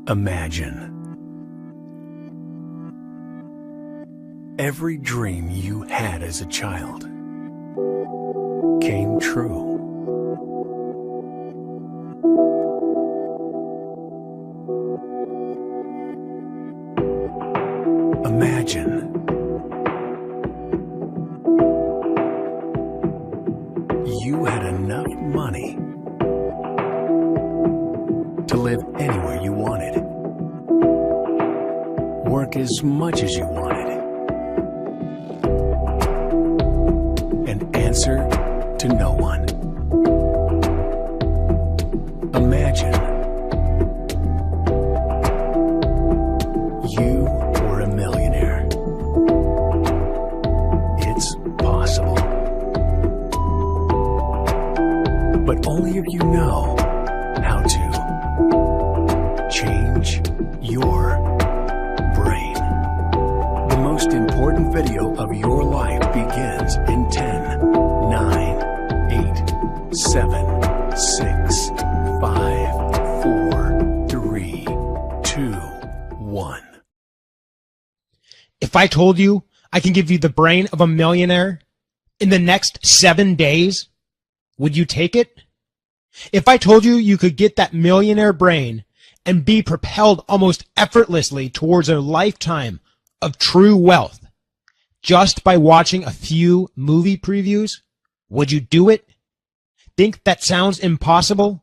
Imagine every dream you had as a child came true. Imagine you had enough money to live anywhere you wanted, work as much as you wanted, and answer to no one. Imagine you were a millionaire. It's possible. But only if you know how to change your brain. The most important video of your life begins in 10, 9, 8, 7, 6, 5, 4, 3, 2, 1. If I told you I can give you the brain of a millionaire in the next 7 days, would you take it? If I told you you could get that millionaire brain and be propelled almost effortlessly towards a lifetime of true wealth just by watching a few movie previews, would you do it? Think that sounds impossible?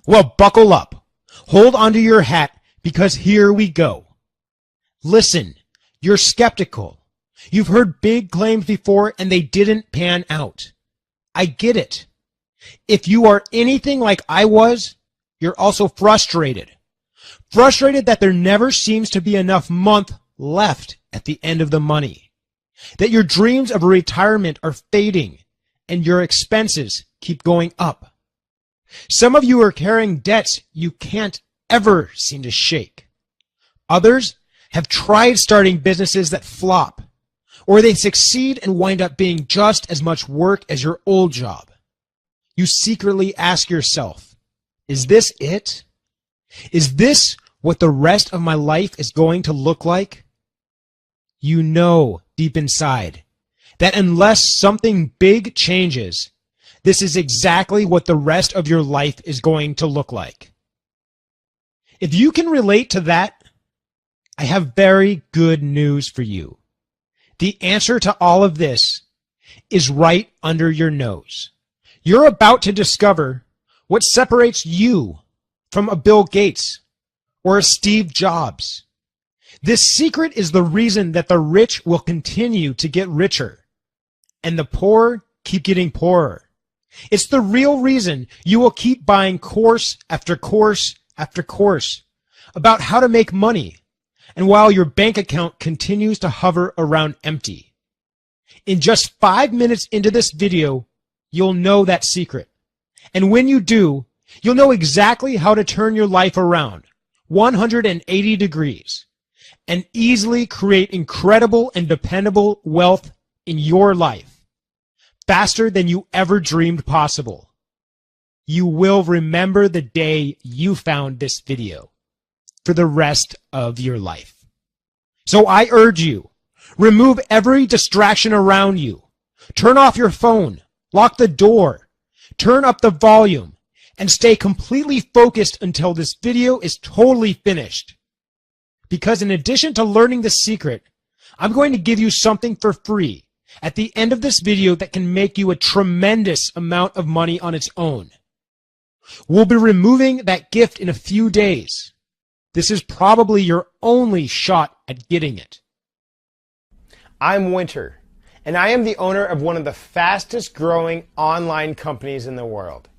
Well, buckle up. Hold onto your hat because here we go. Listen, you're skeptical. You've heard big claims before and they didn't pan out. I get it. If you are anything like I was, you're also frustrated. Frustrated that there never seems to be enough month left at the end of the money. That your dreams of retirement are fading and your expenses keep going up. Some of you are carrying debts you can't ever seem to shake. Others have tried starting businesses that flop, or they succeed and wind up being just as much work as your old job. You secretly ask yourself, is this it? Is this what the rest of my life is going to look like? You know deep inside that unless something big changes, this is exactly what the rest of your life is going to look like. If you can relate to that, I have very good news for you. The answer to all of this is right under your nose. You're about to discover what separates you from a Bill Gates or a Steve Jobs. This secret is the reason that the rich will continue to get richer and the poor keep getting poorer. It's the real reason you will keep buying course after course after course about how to make money, and while your bank account continues to hover around empty. In just 5 minutes into this video, you'll know that secret. And when you do, you'll know exactly how to turn your life around 180 degrees and easily create incredible and dependable wealth in your life faster than you ever dreamed possible. You will remember the day you found this video for the rest of your life. So I urge you, remove every distraction around you. Turn off your phone. Lock the door, turn up the volume, and stay completely focused until this video is totally finished. Because in addition to learning the secret, I'm going to give you something for free at the end of this video that can make you a tremendous amount of money on its own. We'll be removing that gift in a few days. This is probably your only shot at getting it. I'm Winter, and I am the owner of one of the fastest growing online companies in the world.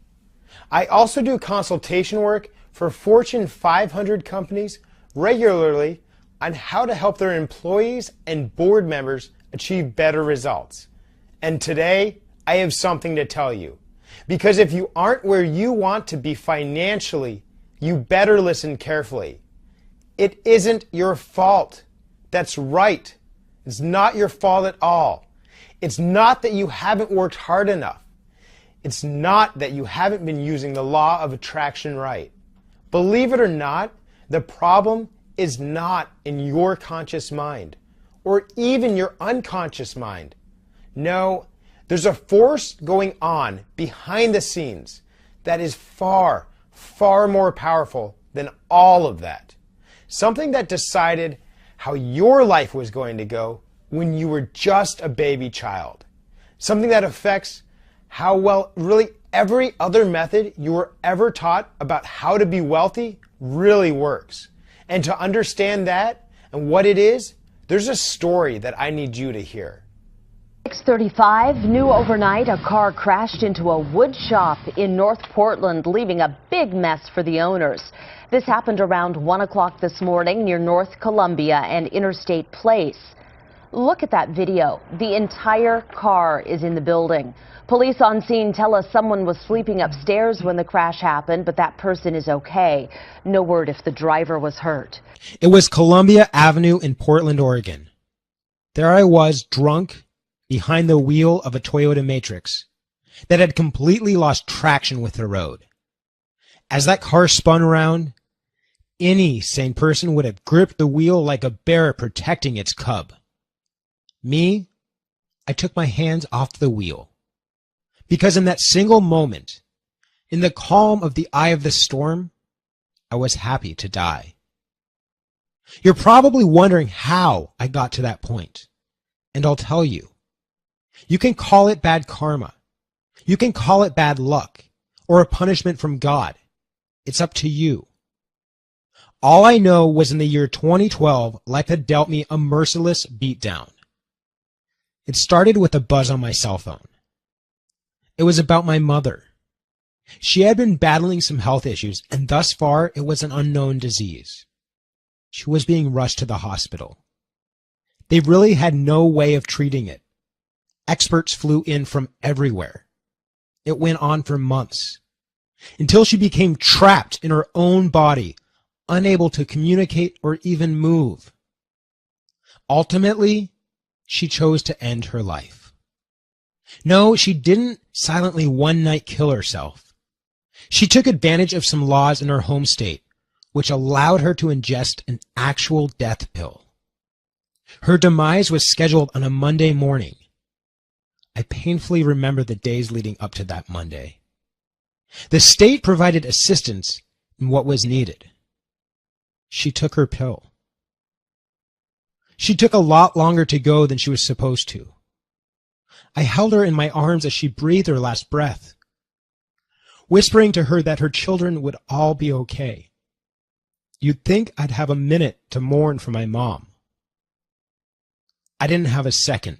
I also do consultation work for Fortune 500 companies regularly on how to help their employees and board members achieve better results. And today, I have something to tell you. Because if you aren't where you want to be financially, you better listen carefully. It isn't your fault. That's right. It's not your fault at all. It's not that you haven't worked hard enough. It's not that you haven't been using the law of attraction right. Believe it or not, The problem is not in your conscious mind or even your unconscious mind. No, there's a force going on behind the scenes that is far, far more powerful than all of that. Something that decided how your life was going to go when you were just a baby child. Something that affects how well really every other method you were ever taught about how to be wealthy really works. And to understand that and what it is, there's a story that I need you to hear. 6:35, new overnight, a car crashed into a wood shop in North Portland, leaving a big mess for the owners. This happened around 1 o'clock this morning near North Columbia and Interstate Place. Look at that video. The entire car is in the building. Police on scene tell us someone was sleeping upstairs when the crash happened, but that person is okay. No word if the driver was hurt. It was Columbia Avenue in Portland, Oregon. There I was, drunk, behind the wheel of a Toyota Matrix that had completely lost traction with the road. As that car spun around, any sane person would have gripped the wheel like a bear protecting its cub. Me, I took my hands off the wheel. Because in that single moment, in the calm of the eye of the storm, I was happy to die. You're probably wondering how I got to that point, and I'll tell you. You can call it bad karma. You can call it bad luck or a punishment from God. It's up to you. All I know was in the year 2012, life had dealt me a merciless beatdown. It started with a buzz on my cell phone. It was about my mother. She had been battling some health issues, and thus far it was an unknown disease. She was being rushed to the hospital. They really had no way of treating it. Experts flew in from everywhere. It went on for months, until she became trapped in her own body, unable to communicate or even move. Ultimately, she chose to end her life. No, she didn't silently one night kill herself. She took advantage of some laws in her home state, which allowed her to ingest an actual death pill. Her demise was scheduled on a Monday morning. I painfully remember the days leading up to that Monday. The state provided assistance in what was needed. She took her pill. She took a lot longer to go than she was supposed to. I held her in my arms as she breathed her last breath, whispering to her that her children would all be okay. You'd think I'd have a minute to mourn for my mom. I didn't have a second.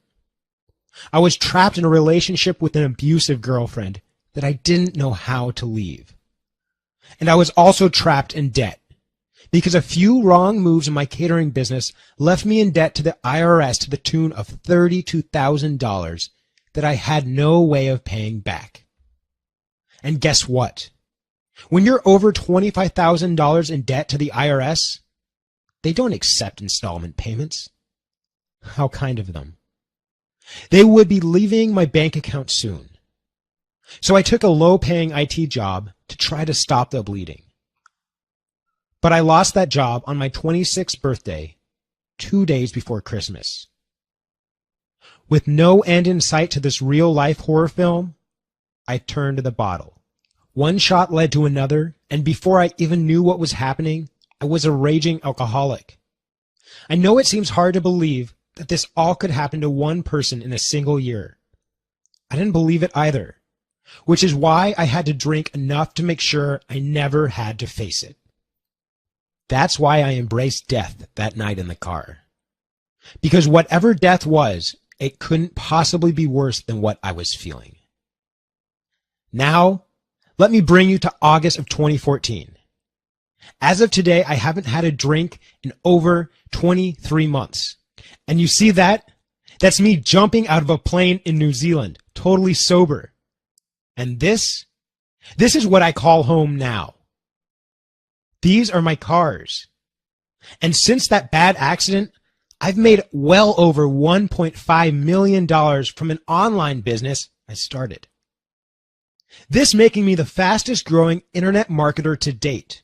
I was trapped in a relationship with an abusive girlfriend that I didn't know how to leave. And I was also trapped in debt because a few wrong moves in my catering business left me in debt to the IRS to the tune of $32,000 that I had no way of paying back. And guess what? When you're over $25,000 in debt to the IRS, they don't accept installment payments. How kind of them. They would be leaving my bank account soon. So I took a low-paying IT job to try to stop the bleeding. But I lost that job on my 26th birthday, 2 days before Christmas. With no end in sight to this real-life horror film, I turned to the bottle. One shot led to another, and before I even knew what was happening, I was a raging alcoholic. I know it seems hard to believe that this all could happen to one person in a single year. I didn't believe it either, which is why I had to drink enough to make sure I never had to face it. That's why I embraced death that night in the car. Because whatever death was, it couldn't possibly be worse than what I was feeling. Now, let me bring you to August of 2014. As of today, I haven't had a drink in over 23 months. And you see that? That's me jumping out of a plane in New Zealand, totally sober. And this is what I call home now. These are my cars. And since that bad accident, I've made well over $1.5 million from an online business I started. This making me the fastest growing internet marketer to date.